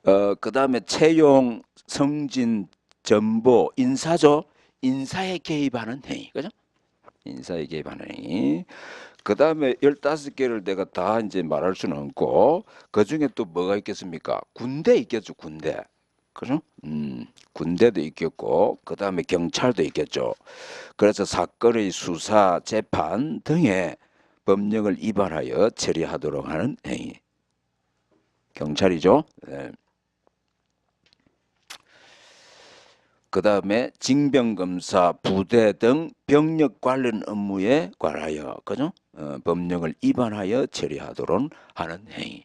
그 다음에 채용, 승진, 전보, 인사죠. 인사에 개입하는 행위. 그죠? 인사에 개입하는 행위. 그 다음에 15개를 내가 다 이제 말할 수는 없고, 그 중에 또 뭐가 있겠습니까? 군대 있겠죠, 군대. 그죠? 군대도 있겠고, 그 다음에 경찰도 있겠죠. 그래서 사건의 수사, 재판 등의 법령을 위반하여 처리하도록 하는 행위. 경찰이죠. 네. 그 다음에 징병검사, 부대 등 병력 관련 업무에 관하여, 그죠? 법령을 위반하여 처리하도록 하는 행위.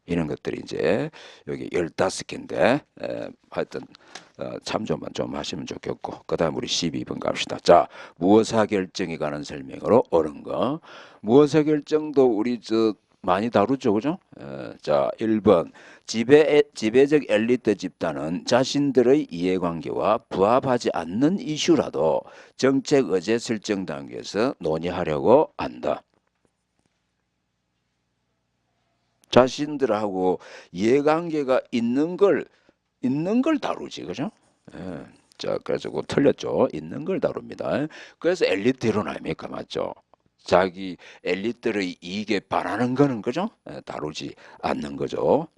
이런 것들이 이제 여기 15개인데, 하여튼, 참조만 좀 하시면 좋겠고, 그 다음 우리 12번 갑시다. 자, 무허사 결정에 관한 설명으로 옳은 거. 무허사 결정도 우리 많이 다루죠, 그죠? 자, 1번. 지배적 엘리트 집단은 자신들의 이해관계와 부합하지 않는 이슈라도 정책 의제 설정 단계에서 논의하려고 한다. 자신들하고 이해관계가 있는 걸 다루지, 그죠? 예. 자, 그래서 그거 틀렸죠. 있는 걸 다룹니다. 그래서 엘리트 이론 아닙니까? 맞죠? 자기 엘리트의 이익에 반하는 거는, 그죠? 다루지 않는 거죠.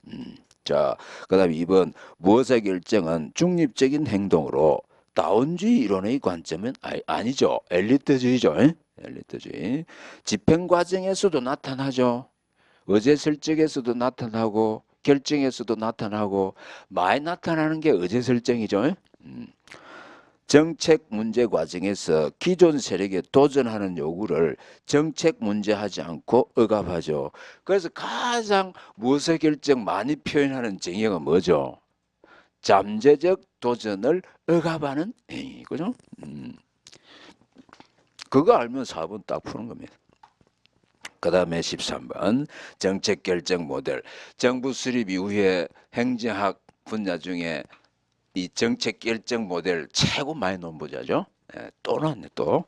자, 그 다음에 2번. 무엇의 결정은 중립적인 행동으로 다운주의 이론의 관점은 아니죠. 엘리트주의죠. 엘리트주의. 집행 과정에서도 나타나죠. 의제 설정에서도 나타나고 결정에서도 나타나고 많이 나타나는 게 의제 설정이죠. 정책 문제 과정에서 기존 세력에 도전하는 요구를 정책 문제하지 않고 억압하죠. 그래서 가장 무엇의 결정 많이 표현하는 정의가 뭐죠? 잠재적 도전을 억압하는 행위, 그죠? 그거 알면 4번 딱 푸는 겁니다. 그 다음에 13번 정책 결정 모델. 정부 수립 이후에 행정학 분야 중에 이 정책 결정 모델 최고 많이 논 분야죠. 또 나왔네 또.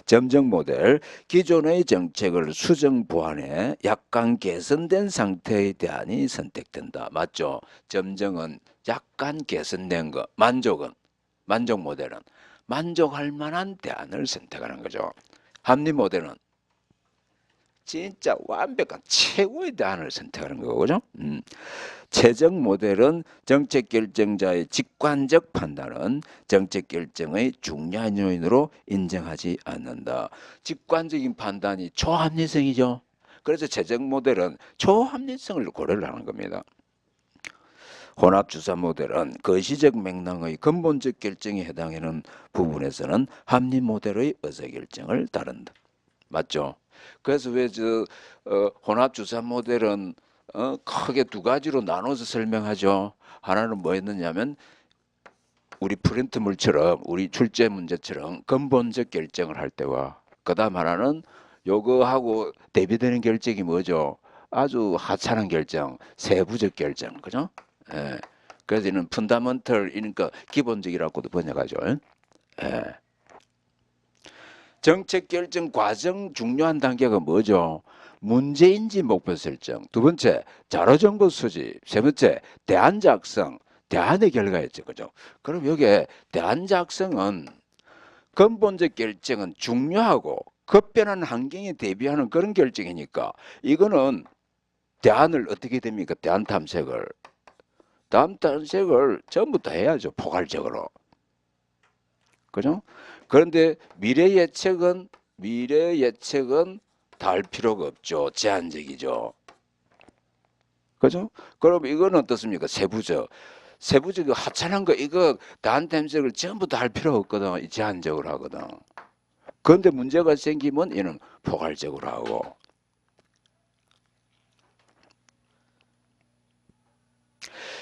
점정 모델. 기존의 정책을 수정 보완해 약간 개선된 상태의 대안이 선택된다. 맞죠? 점정은 약간 개선된 거. 만족 모델은 만족할 만한 대안을 선택하는 거죠. 합리 모델은 진짜 완벽한 최고의 대안을 선택하는 거죠. 최적 모델은 정책 결정자의 직관적 판단은 정책 결정의 중요한 요인으로 인정하지 않는다. 직관적인 판단이 초합리성이죠. 그래서 최적 모델은 초합리성을 고려를 하는 겁니다. 혼합주사 모델은 거시적 맥락의 근본적 결정에 해당하는 부분에서는 합리 모델의 의사결정을 따른다. 맞죠? 그래서 왜 혼합 주사 모델은 크게 두 가지로 나눠서 설명하죠. 하나는 뭐였느냐면 우리 프린트물처럼 우리 출제 문제처럼 근본적 결정을 할 때와 그다음 하나는 요거하고 대비되는 결정이 뭐죠? 아주 하찮은 결정, 세부적 결정, 그죠? 예. 그래서 이는 펀다멘털, 그러니까 기본적이라고도 번역하죠. 예. 정책 결정 과정 중요한 단계가 뭐죠? 문제인지 목표 설정. 두 번째, 자료 정보 수집. 세 번째, 대안 작성. 대안의 결과였죠. 그죠? 그럼 여기에 대안 작성은 근본적 결정은 중요하고 급변한 환경에 대비하는 그런 결정이니까 이거는 대안을 어떻게 됩니까? 대안 탐색을. 대안 탐색을 전부 다 해야죠. 포괄적으로. 그죠? 그런데 미래 예측은 다 할 필요가 없죠. 제한적이죠. 그죠? 그럼 이거는 어떻습니까? 세부적 하찮은 거 이거 다한 탐색을 전부 다 할 필요 없거든. 제한적으로 하거든. 그런데 문제가 생기면 얘는 포괄적으로 하고.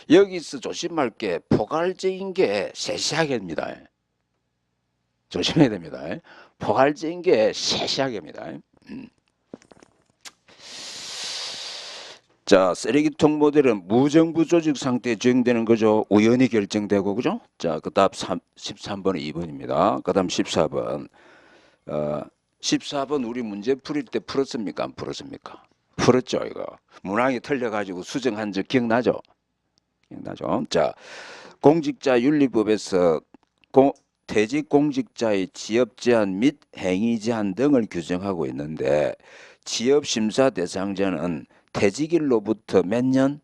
여기서 조심할 게 포괄적인 게 세세하게 합니다. 조심해야 됩니다. 포괄적인 게 세세하게 합니다. 자, 쓰레기통 모델은 무정부 조직 상태에 적용되는 거죠. 우연히 결정되고, 그죠? 자, 그 다음 13번은 2번입니다. 그 다음 14번. 14번 우리 문제 풀일 때 풀었습니까? 안 풀었습니까? 풀었죠, 이거. 문항이 틀려가지고 수정한 적 기억나죠? 기억나죠? 자, 공직자윤리법에서 퇴직 공직자의 취업 제한 및 행위 제한 등을 규정하고 있는데 취업 심사 대상자는 퇴직일로부터 몇 년?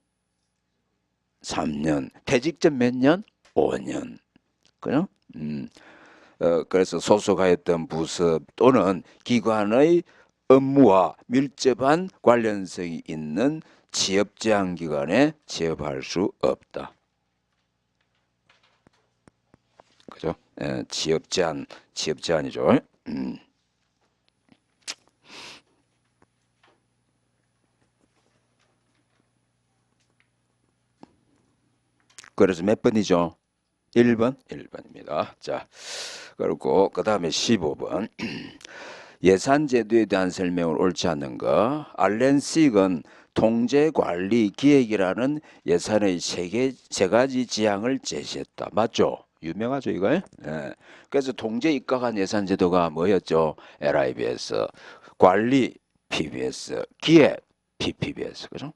3년. 퇴직 전 몇 년? 5년. 그죠? 그래서 소속하였던 부서 또는 기관의 업무와 밀접한 관련성이 있는 취업 제한 기관에 취업할 수 없다. 그죠? 취업 제한이죠. 그래서 몇 번이죠? 1번? 1번입니다. 자, 그리고 그 다음에 15번. 예산제도에 대한 설명을 옳지 않는 거. 알렌 식은 통제관리 기획이라는 예산의 세 가지 지향을 제시했다. 맞죠? 유명하죠, 이거? 예. 그래서 통제 입각한 예산제도가 뭐였죠? LIBS. 관리 PBS. 기획 PPBS. 그죠?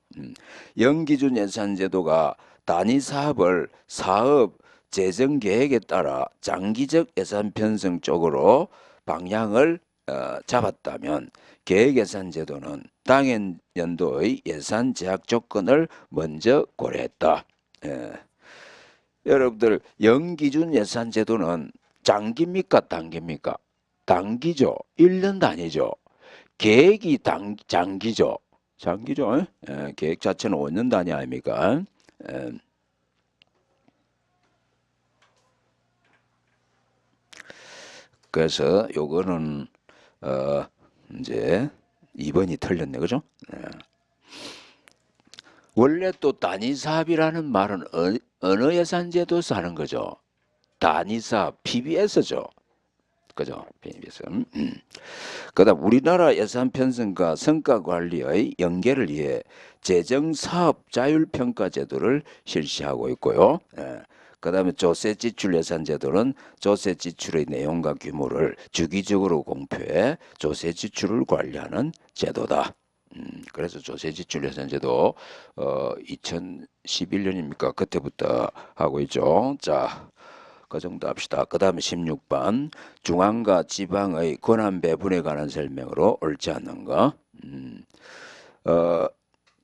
연기준 예산제도가 단위 사업을 사업 재정 계획에 따라 장기적 예산 편성 쪽으로 방향을 잡았다면 계획 예산 제도는 당해 연도의 예산 제약 조건을 먼저 고려했다. 예. 여러분들 연기준 예산 제도는 장기입니까 단기입니까? 단기죠. 1년 단위죠. 계획이 장기죠. 장기죠. 예. 계획 자체는 5년 단위 아닙니까? 예. 그래서 요거는 이제 2번이 틀렸네, 그죠? 네. 원래 또 단위사업이라는 말은 어느 예산제도에서 하는 거죠? 단위사업, PBS죠. 그죠? PBS. 그다음 우리나라 예산 편성과 성과 관리의 연계를 위해 재정사업 자율평가 제도를 실시하고 있고요. 예. 그다음에 조세 지출 예산 제도는 조세 지출의 내용과 규모를 주기적으로 공표해 조세 지출을 관리하는 제도다. 그래서 조세 지출 예산 제도 2011년입니까? 그때부터 하고 있죠. 자, 그 정도 합시다. 그 다음에 16번 중앙과 지방의 권한 배분에 관한 설명으로 옳지 않는 거.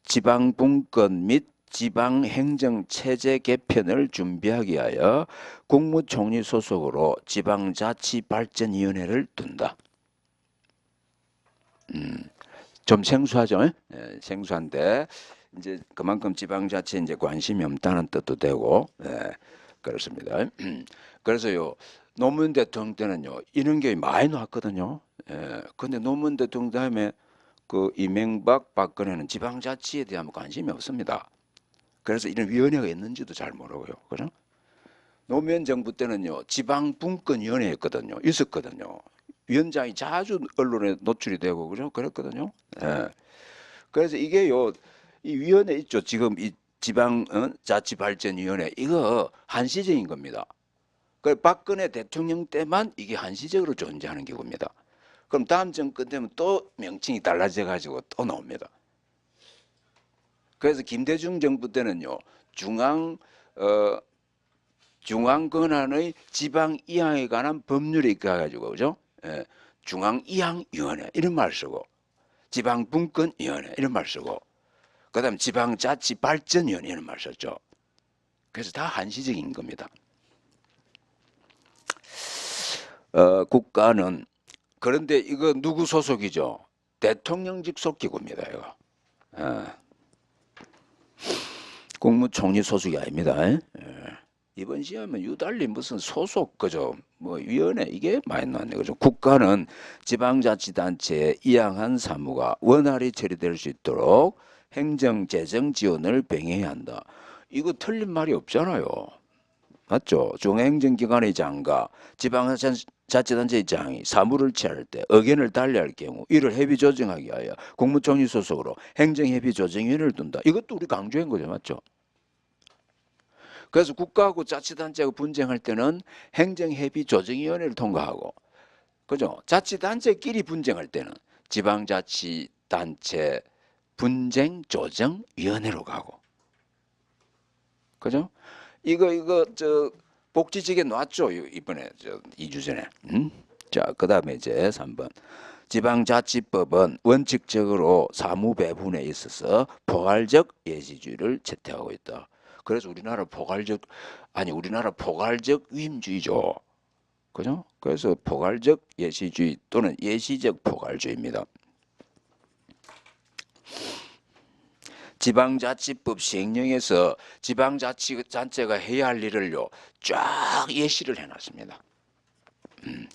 지방분권 및 지방행정체제 개편을 준비하기 위하여 국무총리 소속으로 지방자치발전위원회를 둔다. 좀 생소하죠? 예, 생소한데 이제 그만큼 지방자치에 이제 관심이 없다는 뜻도 되고, 예, 그렇습니다. 그래서요 노무현 대통령 때는요 이런 게 많이 나왔거든요. 예, 근데 노무현 대통령 다음에 그 이명박 박근혜는 지방자치에 대한 관심이 없습니다. 그래서 이런 위원회가 있는지도 잘 모르고요. 그죠? 노무현 정부 때는요 지방분권위원회였거든요. 있었거든요. 위원장이 자주 언론에 노출이 되고 그죠? 그랬거든요. 예. 그래서 이게요 이 위원회 있죠. 지금 이 지방 자치발전위원회 이거 한시적인 겁니다. 그 박근혜 대통령 때만 이게 한시적으로 존재하는 경우입니다. 그럼 다음 정권 되면 또 명칭이 달라져 가지고 또 나옵니다. 그래서 김대중 정부 때는요 중앙 권한의 지방 이항에 관한 법률이 있어가지고 그죠? 예, 중앙 이항위원회 이런 말 쓰고 지방 분권위원회 이런 말 쓰고 그다음 지방자치발전위원회 이런 말 썼죠. 그래서 다 한시적인 겁니다. 국가는 그런데 이거 누구 소속이죠? 대통령직 속기구입니다. 이거. 국무총리 소속이 아닙니다. 예. 이번 시험은 유달리 무슨 소속 그죠? 뭐 위원회 이게 많이 나왔네 그죠? 국가는 지방자치단체에 이양한 사무가 원활히 처리될 수 있도록 행정 재정 지원을 병행해야 한다. 이거 틀린 말이 없잖아요. 맞죠? 중앙행정기관의 장과 지방자치단체의 장이 사무를 취할 때 의견을 달리할 경우 이를 협의 조정하기 위하여 국무총리 소속으로 행정협의조정위원회를 둔다. 이것도 우리 강조한 거죠. 맞죠? 그래서 국가하고 자치단체하고 분쟁할 때는 행정협의조정위원회를 통과하고 그죠? 자치단체끼리 분쟁할 때는 지방자치단체 분쟁조정위원회로 가고 그죠? 이거 저 복지직에 놨죠. 이번에 저 2주 전에. 자, 그다음에 이제 3번. 지방자치법은 원칙적으로 사무 배분에 있어서 포괄적 예시주의를 채택하고 있다. 그래서 우리나라 포괄적 위임주의죠. 그죠? 그래서 포괄적 예시주의 또는 예시적 포괄주의입니다. 지방자치법 시행령에서 지방자치단체가 해야 할 일을요 쫙 예시를 해놨습니다.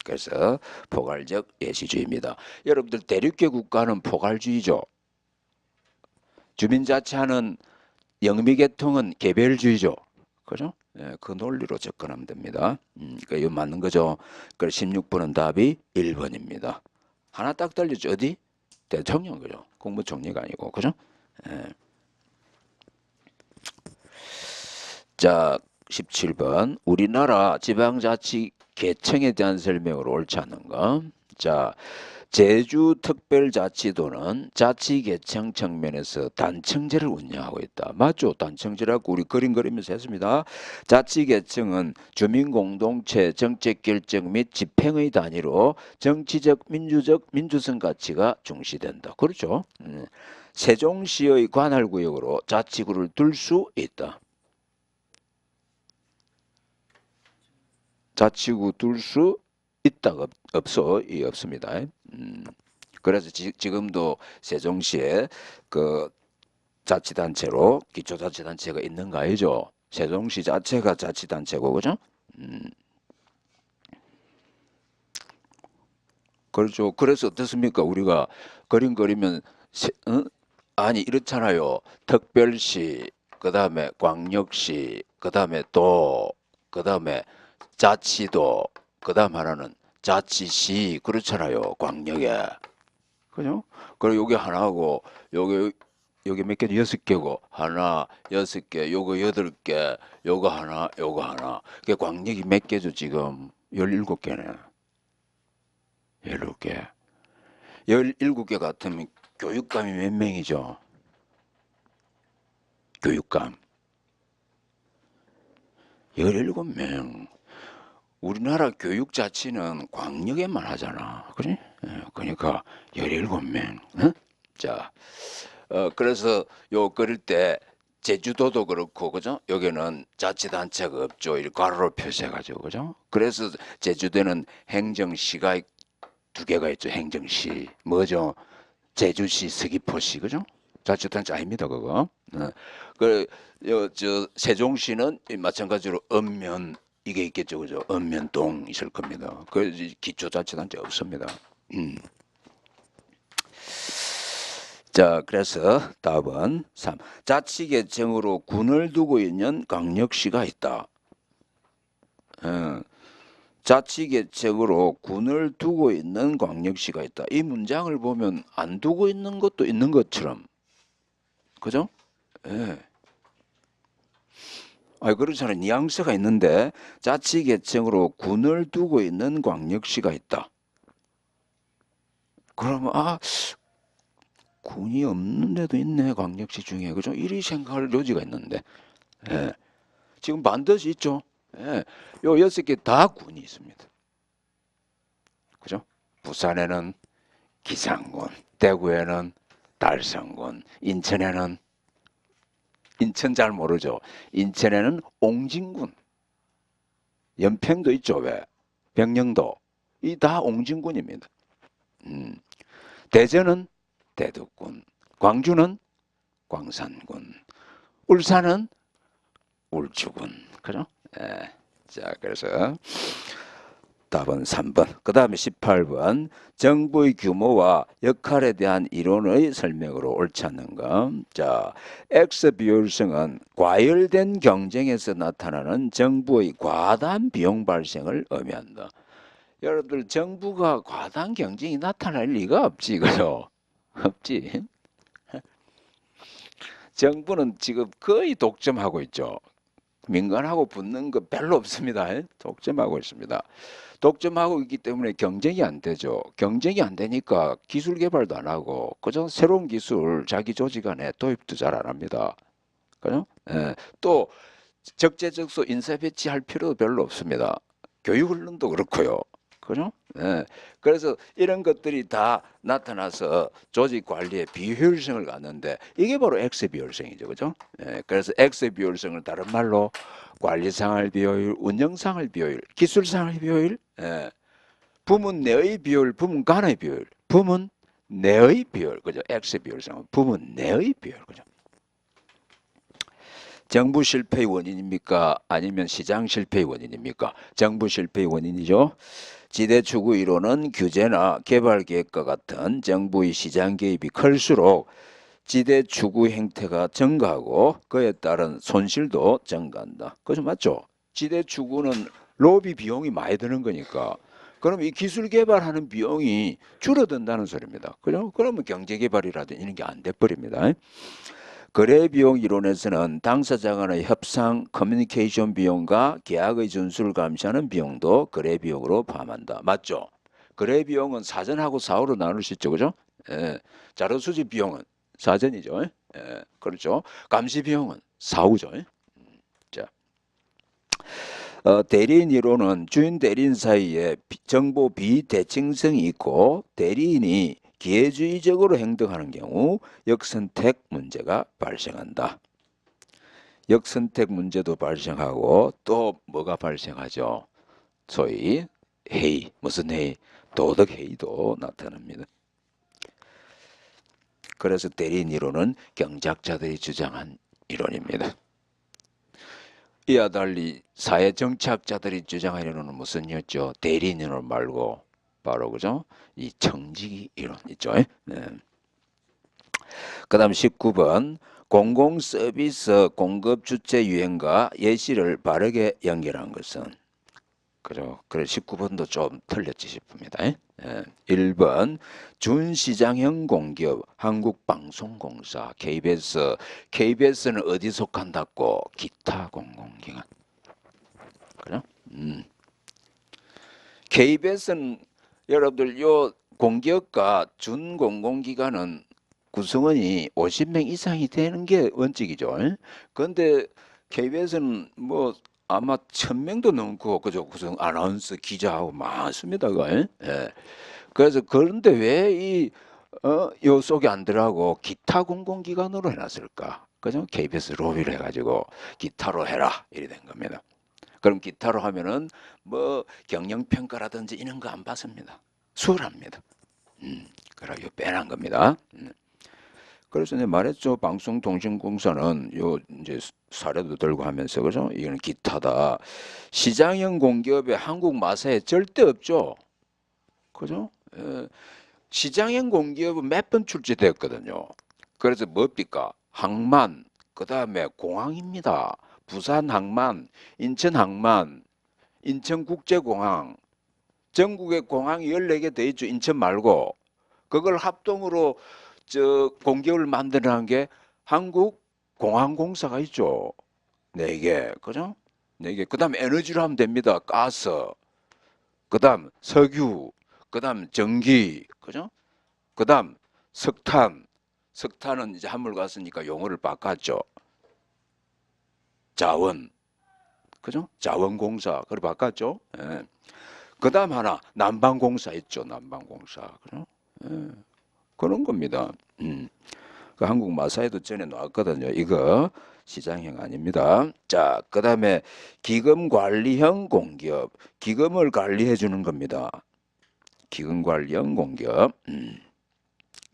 그래서 포괄적 예시주의입니다. 여러분들 대륙계 국가는 포괄주의죠. 주민자치하는 영미계통은 개별주의죠. 그죠? 예, 그 논리로 접근하면 됩니다. 그러니까 이거 맞는 거죠. 그래서 16번은 답이 1번입니다. 하나 딱 떨리죠. 어디? 대통령 그죠? 국무총리가 아니고 그죠? 예. 자, 17번 우리나라 지방자치 계층에 대한 설명으로 옳지 않은가? 자, 제주특별자치도는 자치계층 측면에서 단층제를 운영하고 있다. 맞죠? 단층제라고 우리 그림 그리면서 했습니다. 자치계층은 주민공동체 정책결정 및 집행의 단위로 정치적, 민주적, 민주성 가치가 중시된다. 그렇죠? 세종시의 관할구역으로 자치구를 둘 수 있다. 자치구 둘 수 있다 없어 이 없습니다. 그래서 지금도 세종시에 그 자치단체로 기초자치단체가 있는 거 아니죠? 세종시 자체가 자치단체고 그죠? 그렇죠. 그래서 어떻습니까? 우리가 그림 그리면 아니 이렇잖아요. 특별시 그다음에 광역시 그다음에 도 그다음에 자치도 그다음 하나는 자치시 그렇잖아요. 광역에 그죠? 그리고 여기 하나고 여기 몇 개? 6개고 하나 6개 요거 8개 요거 하나 요거 하나 그 광역이 몇 개죠 지금? 17개네. 17개 17개 같으면 교육감이 몇 명이죠? 교육감 17명. 우리나라 교육 자치는 광역에만 하잖아. 그래? 그러니까 17명. 응? 자, 그래서 요 그릴 때 제주도도 그렇고 그죠? 여기는 자치단체가 없죠. 이렇게 가로로 표시해가지고 그죠? 그래서 제주도는 행정시가 2개가 있죠. 행정시 뭐죠? 제주시, 서귀포시 그죠? 자치단체 아닙니다 그거. 저 세종시는 마찬가지로 읍면 이게 있겠죠 그죠? 읍면동 있을 겁니다. 그 기초자치단체 없습니다. 자, 그래서 답은 3. 자치계층으로 군을 두고 있는 광역시가 있다. 자치계층으로 군을 두고 있는 광역시가 있다. 이 문장을 보면 안 두고 있는 것도 있는 것처럼, 그죠? 예. 그렇잖아요. 뉘앙스가 있는데 자치계층으로 군을 두고 있는 광역시가 있다. 그러면 군이 없는 데도 있네 광역시 중에 그죠? 이리 생각할 여지가 있는데 예. 지금 반드시 있죠. 예. 요 6개 다 군이 있습니다. 그죠? 부산에는 기상군, 대구에는 달성군, 인천 잘 모르죠. 인천에는 옹진군, 연평도 있죠. 왜? 병영도 이 다 옹진군입니다. 대전은 대덕군, 광주는 광산군, 울산은 울주군. 그죠? 예. 자, 그래서 답은 3번. 그 다음에 18번. 정부의 규모와 역할에 대한 이론의 설명으로 옳지 않는가? 자, X 비율성은 과열된 경쟁에서 나타나는 정부의 과다한 비용 발생을 의미한다. 여러분들 정부가 과다한 경쟁이 나타날 리가 없지, 그죠? 없지. 정부는 지금 거의 독점하고 있죠. 민간하고 붙는 거 별로 없습니다. 독점하고 있습니다. 독점하고 있기 때문에 경쟁이 안 되죠. 경쟁이 안 되니까 기술 개발도 안 하고, 그죠? 새로운 기술 자기 조직 안에 도입도 잘 안 합니다. 그죠? 또 적재적소 인사 배치할 필요도 별로 없습니다. 교육훈련도 그렇고요. 그죠? 예. 그래서 이런 것들이 다 나타나서 조직 관리의 비효율성을 갖는데 이게 바로 X의 비효율성이죠. 그죠? 예. 그래서 X의 비효율성을 다른 말로 관리상할 비효율, 운영상할 비효율, 기술상할 비효율, 예. 부문 내의 비효율, 부문 간의 비효율, 부문 내의 비효율, 그죠? X의 비효율성, 부문 내의 비효율, 그죠? 정부 실패의 원인입니까? 아니면 시장 실패의 원인입니까? 정부 실패의 원인이죠. 지대 추구 이론은 규제나 개발 계획과 같은 정부의 시장 개입이 클수록 지대 추구 행태가 증가하고 그에 따른 손실도 증가한다. 그죠? 맞죠? 지대 추구는 로비 비용이 많이 드는 거니까. 그럼 이 기술 개발하는 비용이 줄어든다는 소리입니다. 그죠? 그러면 경제 개발이라든지 이런 게 안 돼버립니다. 거래 비용 이론에서는 당사자 간의 협상, 커뮤니케이션 비용과 계약의 준수를 감시하는 비용도 거래 비용으로 포함한다. 맞죠? 거래 비용은 사전하고 사후로 나눌 수 있죠. 그죠? 예. 자료 수집 비용은 사전이죠. 예. 그렇죠. 감시 비용은 사후죠. 자, 대리인 이론은 주인 대리인 사이에 정보 비대칭성이 있고 대리인이 기회주의적으로 행동하는 경우 역선택 문제가 발생한다. 역선택 문제도 발생하고 또 뭐가 발생하죠? 소위 회의, 무슨 회의? 도덕 회의도 나타납니다. 그래서 대리인 이론은 경제학자들이 주장한 이론입니다. 이와 달리 사회정치학자들이 주장한 이론은 무슨이었죠? 대리인 이론 말고 바로 그죠? 이 청지기 이론 있죠. 네. 그 다음 19번 공공서비스 공급 주체 유행과 예시를 바르게 연결한 것은 그죠? 그래 19번도 좀 틀렸지 싶습니다. 예. 1번 준시장형 공기업 한국방송공사 KBS는 어디 속한다고? 기타 공공기관. 그죠? KBS는 여러분들 요 공기업과 준공공기관은 구성원이 50명 이상이 되는 게 원칙이죠. 그런데 KBS는 뭐 아마 1000명도 넘고 그죠? 구성 아나운서 기자하고 많습니다. 예. 그래서 그런데 왜 요 속에 안 들어가고 기타 공공기관으로 해놨을까? 그죠? KBS 로비를 해가지고 기타로 해라 이래 된 겁니다. 그럼 기타로 하면은 뭐 경영평가라든지 이런 거 안 받습니다. 수월합니다. 그래요 빼난 겁니다. 그래서 내가 말했죠. 방송통신공사는 요 이제 사례도 들고 하면서 그죠? 이거는 기타다. 시장형 공기업의 한국 마사에 절대 없죠. 그죠? 시장형 공기업은 몇 번 출제됐거든요. 그래서 뭡니까? 항만, 그 다음에 공항입니다. 부산 항만, 인천 항만, 인천국제공항, 전국에 공항이 14개 돼 있죠. 인천 말고. 그걸 합동으로 공기업을 만드는 게 한국공항공사가 있죠. 4개. 그죠? 4개. 그 다음 에너지로 하면 됩니다. 가스. 그 다음 석유. 그 다음 전기. 그죠? 그 다음 석탄. 석탄은 이제 한물 갔으니까 용어를 바꿨죠. 자원. 그죠? 자원공사. 그걸 바꿨죠. 예. 그 다음 하나 난방공사 있죠. 난방공사. 그죠? 예. 그런 겁니다. 그 한국 마사에도 전에 나왔거든요. 이거 시장형 아닙니다. 자, 그 다음에 기금관리형 공기업. 기금을 관리해 주는 겁니다. 기금관리형 공기업.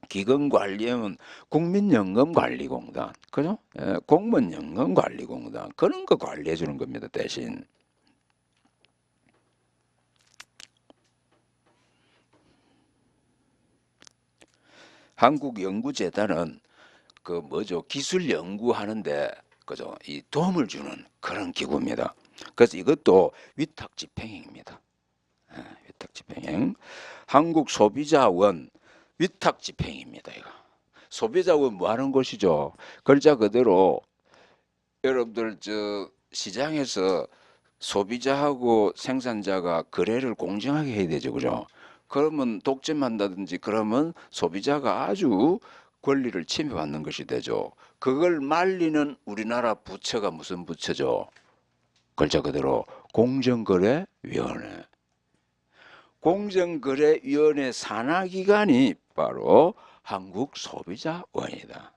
기금관리형은 국민연금관리공단. 그죠? 예, 공무원연금관리공단. 그런 거 관리해 주는 겁니다. 대신. 한국연구재단은 그 뭐죠? 기술 연구하는데 그죠? 이 도움을 주는 그런 기구입니다. 그래서 이것도 위탁 집행행입니다. 위탁 집행행. 한국소비자원 위탁 집행입니다. 이거. 소비자원 뭐 하는 것이죠? 글자 그대로 여러분들 시장에서 소비자하고 생산자가 거래를 공정하게 해야 되죠. 그죠? 그러면 독점한다든지 그러면 소비자가 아주 권리를 침해받는 것이 되죠. 그걸 말리는 우리나라 부처가 무슨 부처죠? 글자 그대로 공정거래위원회. 공정거래위원회 산하기관이 바로 한국소비자원이다.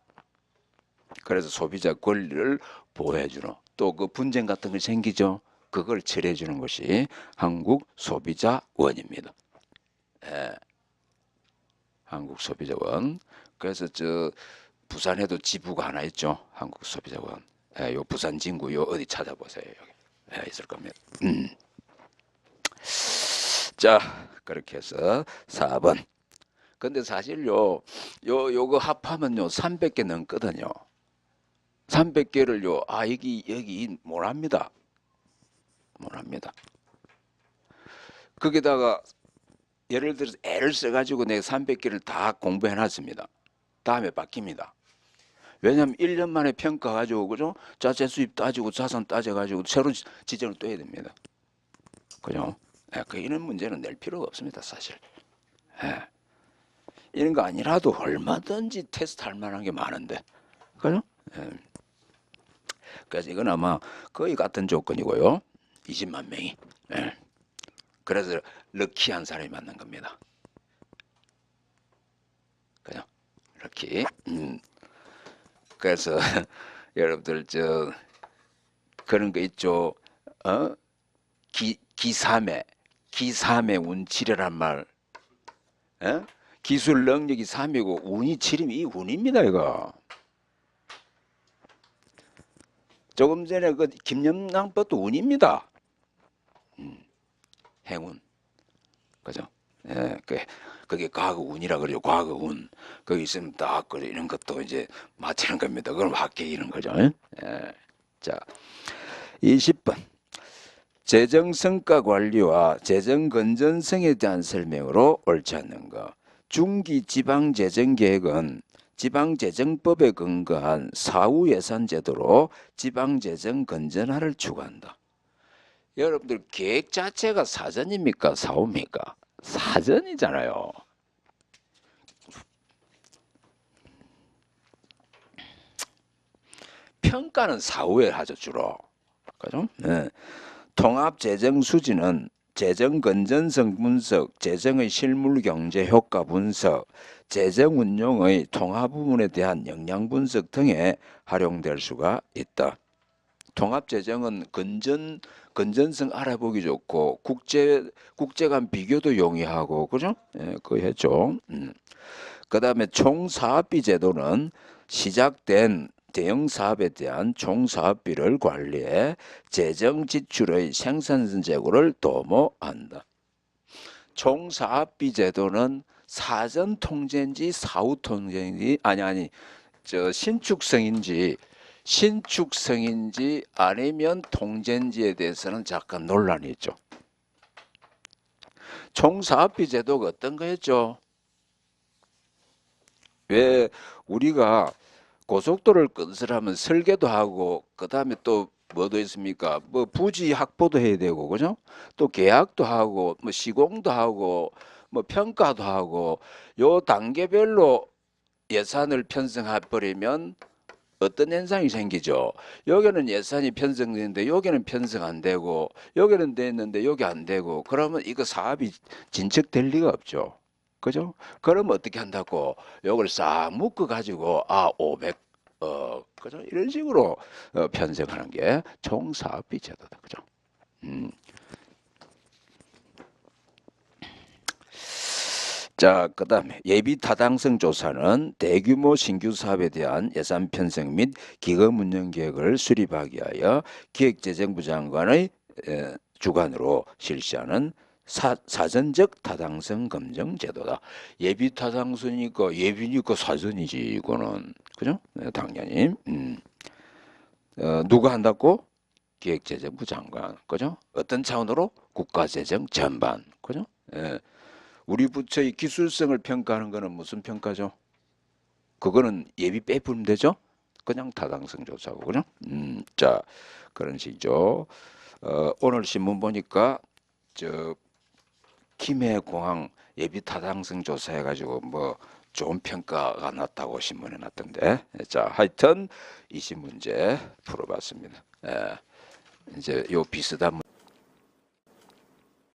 그래서 소비자 권리를 보호해주는, 또 그 분쟁 같은 거 생기죠. 그걸 처리해주는 것이 한국소비자원입니다. 예. 한국소비자원. 그래서 저 부산에도 지부가 하나 있죠. 한국소비자원. 예, 요 부산 진구 요 어디 찾아보세요. 여기 있을 겁니다. 자, 그렇게 해서 4번. 근데 사실 요거 합하면요 300개 넘거든요. 300개를요 여기 못합니다. 못합니다. 거기다가 예를 들어서 애를 써가지고 내가 300개를 다 공부해놨습니다. 다음에 바뀝니다. 왜냐하면 1년 만에 평가가지고 그죠? 자체 수입 따지고 자산 따져가지고 새로운 지정을 또 해야 됩니다. 그죠? 그 이런 문제는 낼 필요가 없습니다, 사실. 예. 이런 거 아니라도 얼마든지 테스트 할 만한 게 많은데, 그죠? 예. 그래서 이건 아마 거의 같은 조건이고요. 20만 명이. 예. 그래서 럭키한 사람이 맞는 겁니다. 그죠? 럭키. 그래서 여러분들 저 그런 거 있죠. 기삼의 운칠이란 말. 에? 기술 능력이 3이고 운이 7이면 이 운입니다, 이거. 조금 전에 그 김영란법도 운입니다. 행운. 그죠? 예, 그게 과거 운이라 그러죠. 과거 운. 거기 있으면 딱 그래 이런 것도 이제 맞추는 겁니다. 그럼 합격이는 거죠. 예. 자, 20번. 재정 성과 관리와 재정 건전성에 대한 설명으로 옳지 않는 것. 중기 지방 재정 계획은 지방 재정법에 근거한 사후 예산 제도로 지방 재정 건전화를 추구한다. 여러분들 계획 자체가 사전입니까? 사후입니까? 사전이잖아요. 평가는 사후에 하죠, 주로. 그죠? 네. 통합 재정 수지는 재정 건전성 분석, 재정의 실물 경제 효과 분석, 재정 운용의 통합 부분에 대한 역량 분석 등에 활용될 수가 있다. 통합 재정은 건전성 알아보기 좋고 국제 간 비교도 용이하고 그죠? 예, 그거 했죠. 그다음에 총사업비 제도는 시작된 대형 사업에 대한 총사업비를 관리해 재정 지출의 생산 재고를 도모한다. 총사업비 제도는 사전 통제인지 사후 통제인지 저 신축성인지 아니면 통제인지에 대해서는 잠깐 논란이 있죠. 총사업비 제도가 어떤 거였죠? 왜 우리가 고속도로를 건설하면 설계도 하고 그다음에 또 뭐도 있습니까? 뭐 부지 확보도 해야 되고 그죠? 또 계약도 하고 뭐 시공도 하고 뭐 평가도 하고 요 단계별로 예산을 편성해 버리면 어떤 현상이 생기죠? 여기는 예산이 편성되는데 여기는 편성 안 되고 여기는 됐는데 여기 안 되고 그러면 이거 사업이 진척될 리가 없죠. 그죠? 그럼 어떻게 한다고? 요걸 싹 묶어 가지고 500 그죠? 이런 식으로 편성하는 게 총사업비 제도다. 그죠? 자, 그다음에 예비 타당성 조사는 대규모 신규 사업에 대한 예산 편성 및 기금 운영 계획을 수립하기 위하여 기획재정부 장관의 주관으로 실시하는 사전적 타당성 검증 제도다. 예비 타당성이니까 예비니까 사전이지 이거는 그죠? 네, 당연히 누가 한다고? 기획재정부 장관 그죠? 어떤 차원으로? 국가재정 전반 그죠? 예. 우리 부처의 기술성을 평가하는 것은 무슨 평가죠? 그거는 예비 빼부면 되죠? 그냥 타당성 조사고 그죠? 자 그런 식이죠. 오늘 신문 보니까 저 김해공항 예비 타당성 조사해가지고 뭐 좋은 평가가 났다고 신문에 났던데 자 하여튼 20문제 풀어봤습니다. 이제 요 비슷한